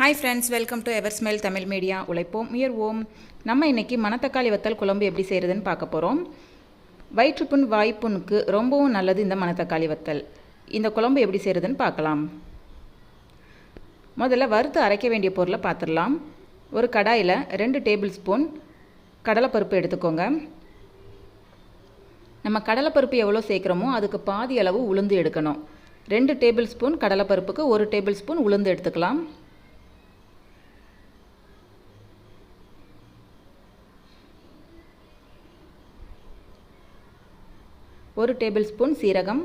Hi friends, welcome to Eversmile Tamil Media. உழைப்போம் முயர்வோம். நம்ம இன்னைக்கு மணத்தக்காளி வத்தல் குழம்பு எப்படி செய்யறதுன்னு பார்க்க போறோம். வயிற்றுப்புண் வாய்ப்புண்ணுக்கு ரொம்பவும் நல்லது இந்த மணத்தக்காளி வத்தல். இந்த குழம்பு எப்படி செய்யறதுன்னு பார்க்கலாம். முதல்ல வறுத்து அரைக்க வேண்டிய பொருளை பார்த்துடலாம். ஒரு கடாயில 2 டேபிள் ஸ்பூன் கடலைப்பருப்பு எடுத்துக்கோங்க. நம்ம கடலைப்பருப்பு எவ்வளோ சேர்க்குறோமோ அதுக்கு பாதி அளவு உளுந்து எடுக்கணும். 2 டேபிள் ஸ்பூன் கடலைப்பருப்புக்கு 1 டேபிள் ஸ்பூன் உளுந்து எடுத்துக்கலாம். 1 டேபிள் ஸ்பூன் சீரகம்,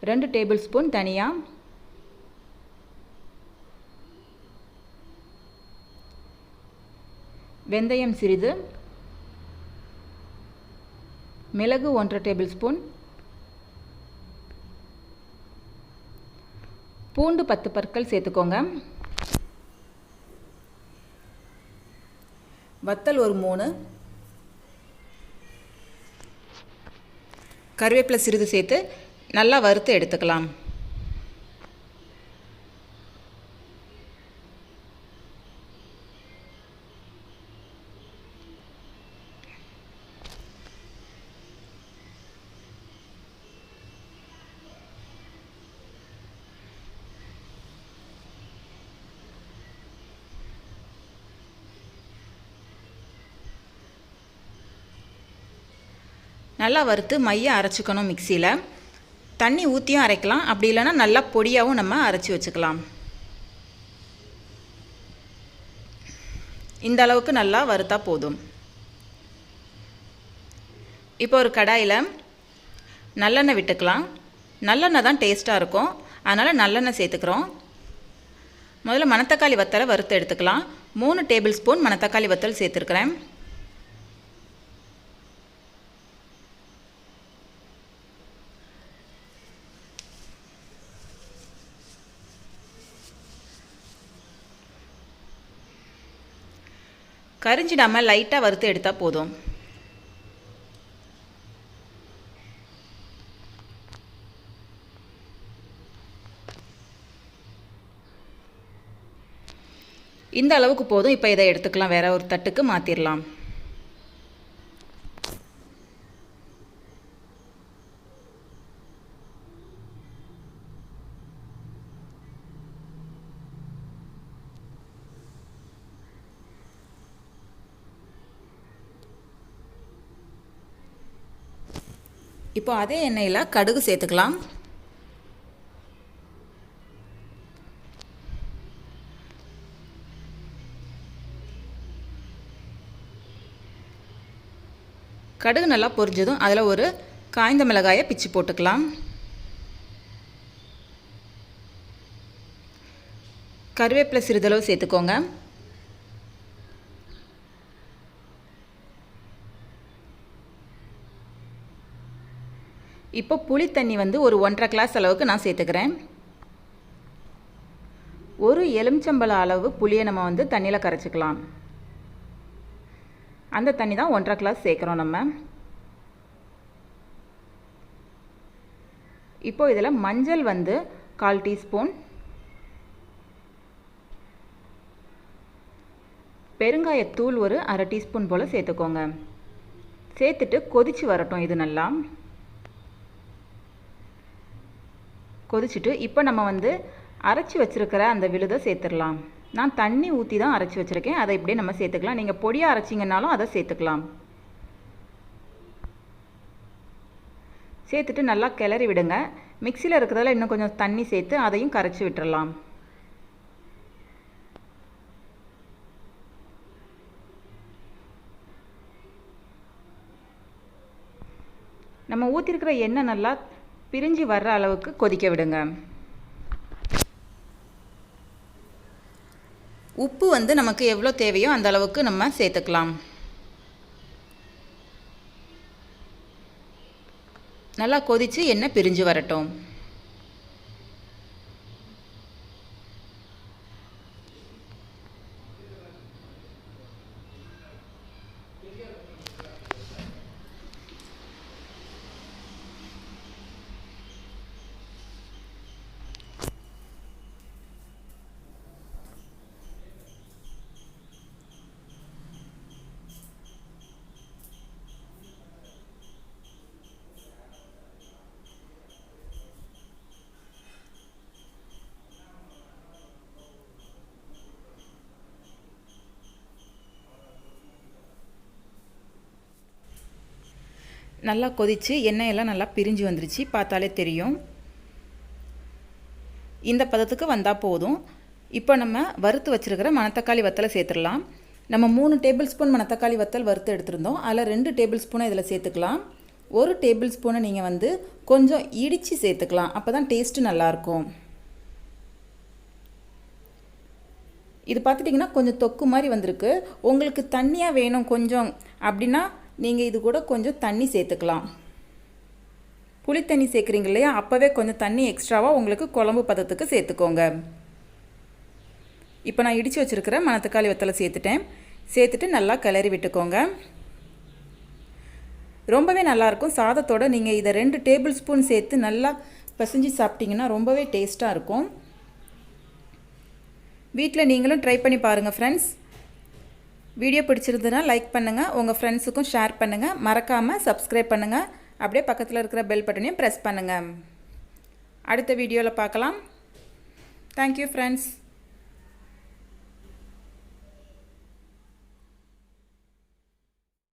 2 டேபிள் ஸ்பூன் தனியா, வெந்தயம் சிறிது, மிளகு 1 டேபிள் ஸ்பூன், பூண்டு 10 பற்கள் சேர்த்துக்கோங்க. வத்தல் ஒரு 3, கருவேப்பிலை சிறிது சேர்த்து நல்லா வறுத்து எடுத்துக்கலாம். நல்லா வறுத்து மைய அரைச்சிக்கணும். மிக்சியில் தண்ணி ஊற்றியும் அரைக்கலாம், அப்படி இல்லைன்னா நல்லா பொடியாகவும் நம்ம அரைச்சி வச்சுக்கலாம். இந்த அளவுக்கு நல்லா வறுத்தா போதும். இப்போ ஒரு கடாயில் நல்லெண்ணெய் விட்டுக்கலாம். நல்லெண்ணெய் தான் டேஸ்ட்டாக இருக்கும், அதனால் நல்லெண்ணெய் சேர்த்துக்கிறோம். முதல்ல மணத்தக்காளி வத்தலை வறுத்து எடுத்துக்கலாம். 3 டேபிள் ஸ்பூன் மணத்தக்காளி வத்தல் சேர்த்துருக்கிறேன். கரிஞ்சிடாமல் லைட்டாக வறுத்து எடுத்தால் போதும். இந்த அளவுக்கு போதும். இப்போ இதை எடுத்துக்கலாம், வேற ஒரு தட்டுக்கு மாற்றிடலாம். இப்போ அதே எண்ணெயில் கடுகு சேர்த்துக்கலாம். கடுகு நல்லா பொரிஞ்சதும் அதில் ஒரு காய்ந்த மிளகாயை பிச்சு போட்டுக்கலாம். கருவேப்பிலை சிறிதளவு சேர்த்துக்கோங்க. இப்போ புளி தண்ணி ஒரு 1.5 கிளாஸ் அளவுக்கு நான் சேர்த்துக்கிறேன். ஒரு எலுமிச்சம்பழ அளவு புளியை நம்ம தண்ணியில் கரைச்சிக்கலாம். அந்த தண்ணி தான் 1.5 கிளாஸ் சேர்க்குறோம் நம்ம. இப்போ இதில் மஞ்சள் 1/4 டீஸ்பூன், பெருங்காயத்தூள் ஒரு 1/2 டீஸ்பூன் போல் சேர்த்துக்கோங்க. சேர்த்துட்டு கொதித்து வரட்டும். இது நல்லா கொதிச்சுட்டு இப்போ நம்ம அரைச்சி வச்சுருக்கிற அந்த விழுதை சேர்த்துடலாம். நான் தண்ணி ஊற்றி தான் அரைச்சி வச்சுருக்கேன், அதை இப்படியே நம்ம சேர்த்துக்கலாம். நீங்கள் பொடியாக அரைச்சிங்கன்னாலும் அதை சேர்த்துக்கலாம். சேர்த்துட்டு நல்லா கிளறி விடுங்க. மிக்சியில் இருக்கிறதால இன்னும் கொஞ்சம் தண்ணி சேர்த்து அதையும் கரைச்சி விட்டுடலாம். நம்ம ஊற்றிருக்கிற எண்ணெய் நல்லா பிரிஞ்சு வர்ற அளவுக்கு கொதிக்க விடுங்க. உப்பு நமக்கு எவ்வளோ தேவையோ அந்த அளவுக்கு நம்ம சேர்த்துக்கலாம். நல்லா கொதித்து எண்ணெய் பிரிஞ்சு வரட்டும். நல்லா கொதித்து எண்ணெயெல்லாம் நல்லா பிரிஞ்சு வந்துருச்சு, பார்த்தாலே தெரியும். இந்த பதத்துக்கு வந்தால் போதும். இப்போ நம்ம வறுத்து வச்சுருக்கிற மணத்தக்காளி வத்தலை சேர்த்துடலாம். நம்ம 3 டேபிள் ஸ்பூன் மணத்தக்காளி வத்தல் வறுத்து எடுத்துருந்தோம். அதில் 2 டேபிள் ஸ்பூனை இதில் சேர்த்துக்கலாம். 1 டேபிள் ஸ்பூனை நீங்கள் கொஞ்சம் இடித்து சேர்த்துக்கலாம், அப்போ தான் டேஸ்ட்டு நல்லாயிருக்கும். இது பார்த்துட்டிங்கன்னா கொஞ்சம் தொக்கு மாதிரி வந்திருக்கு. உங்களுக்கு தண்ணியாக வேணும் கொஞ்சம் அப்படின்னா நீங்கள் இது கூட கொஞ்சம் தண்ணி சேர்த்துக்கலாம். புளி தண்ணி சேர்க்குறீங்க இல்லையா, அப்போவே கொஞ்சம் தண்ணி எக்ஸ்ட்ராவாக உங்களுக்கு குழம்பு பதத்துக்கு சேர்த்துக்கோங்க. இப்போ நான் இடித்து வச்சுருக்கிற மணத்தக்காளி வத்தலை சேர்த்துட்டு நல்லா கிளறி விட்டுக்கோங்க. ரொம்பவே நல்லாயிருக்கும். சாதத்தோடு நீங்கள் இதை 2 டேபிள் ஸ்பூன் சேர்த்து நல்லா பிசைஞ்சு சாப்பிட்டிங்கன்னா ரொம்பவே டேஸ்ட்டாக இருக்கும். வீட்டில் நீங்களும் ட்ரை பண்ணி பாருங்கள் ஃப்ரெண்ட்ஸ். வீடியோ பிடிச்சிருந்ததுன்னா லைக் பண்ணுங்கள், உங்கள் ஃப்ரெண்ட்ஸுக்கும் ஷேர் பண்ணுங்கள், மறக்காமல் சப்ஸ்கிரைப் பண்ணுங்கள். அப்படியே பக்கத்தில் இருக்கிற பெல் பட்டனையும் ப்ரெஸ் பண்ணுங்கள். அடுத்த வீடியோவில் பார்க்கலாம். Thank you friends.